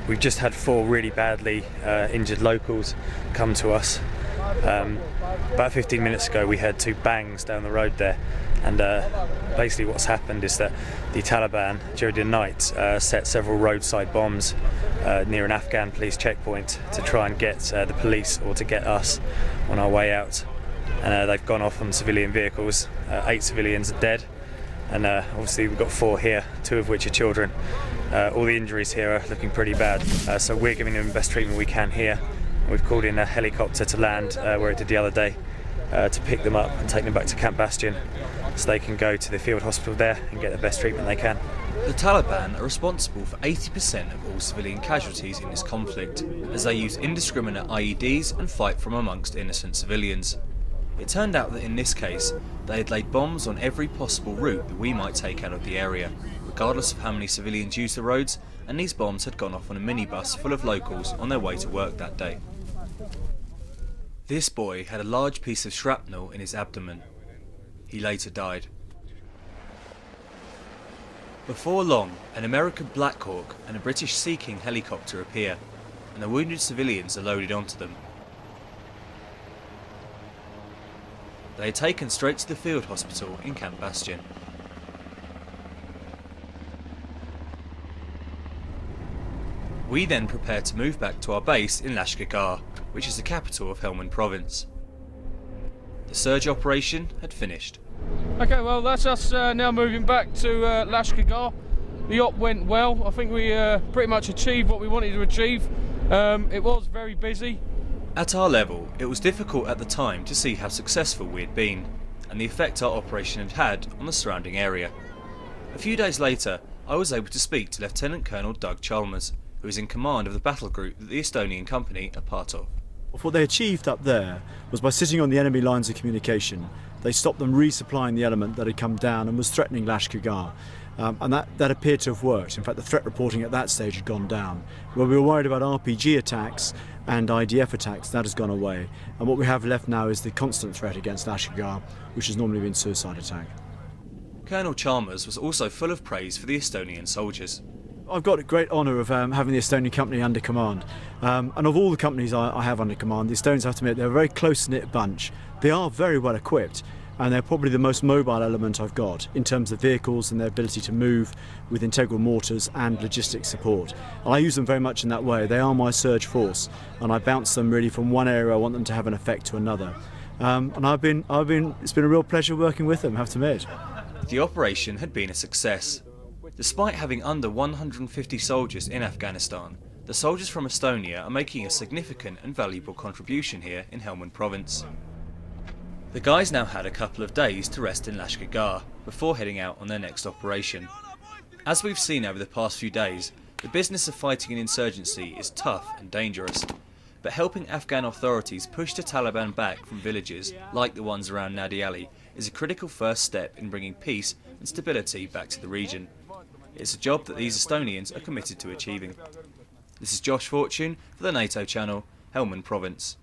We've just had 4 really badly injured locals come to us. About 15 minutes ago we heard 2 bangs down the road there, and basically what's happened is that the Taliban during the night set several roadside bombs near an Afghan police checkpoint to try and get the police, or to get us, on our way out. And they've gone off on civilian vehicles. 8 civilians are dead, and obviously we've got 4 here, 2 of which are children. All the injuries here are looking pretty bad, so we're giving them the best treatment we can here. We've called in a helicopter to land where it did the other day to pick them up and take them back to Camp Bastion so they can go to the field hospital there and get the best treatment they can. The Taliban are responsible for 80% of all civilian casualties in this conflict, as they use indiscriminate IEDs and fight from amongst innocent civilians. It turned out that in this case, they had laid bombs on every possible route that we might take out of the area, regardless of how many civilians use the roads, and these bombs had gone off on a minibus full of locals on their way to work that day. This boy had a large piece of shrapnel in his abdomen. He later died. Before long, an American Black Hawk and a British Sea King helicopter appear, and the wounded civilians are loaded onto them. They are taken straight to the field hospital in Camp Bastion. We then prepare to move back to our base in Lashkar, which is the capital of Helmand Province. The surge operation had finished. Okay, well that's us now moving back to Lashkar. The op went well. I think we pretty much achieved what we wanted to achieve. It was very busy. At our level, it was difficult at the time to see how successful we had been, and the effect our operation had had on the surrounding area. A few days later, I was able to speak to Lieutenant Colonel Doug Chalmers, who is in command of the battle group that the Estonian company are part of. What they achieved up there was, by sitting on the enemy lines of communication, they stopped them resupplying the element that had come down and was threatening Lashkar. And that appeared to have worked. In fact, the threat reporting at that stage had gone down. Where we were worried about RPG attacks and IDF attacks, that has gone away. And what we have left now is the constant threat against Lashkar, which has normally been suicide attack. Colonel Chalmers was also full of praise for the Estonian soldiers. I've got a great honour of having the Estonian company under command. And of all the companies I have under command, the Estonians, have to admit, they're a very close-knit bunch. They are very well equipped, and they're probably the most mobile element I've got in terms of vehicles and their ability to move with integral mortars and logistics support. And I use them very much in that way. They are my surge force, and I bounce them really from one area I want them to have an effect to another. And it's been a real pleasure working with them, I have to admit. The operation had been a success. Despite having under 150 soldiers in Afghanistan, the soldiers from Estonia are making a significant and valuable contribution here in Helmand Province. The guys now had a couple of days to rest in Lashkar before heading out on their next operation. As we've seen over the past few days, the business of fighting an insurgency is tough and dangerous, but helping Afghan authorities push the Taliban back from villages like the ones around Nadi Ali is a critical first step in bringing peace and stability back to the region. It's a job that these Estonians are committed to achieving. This is Josh Fortune for the NATO channel, Helmand Province.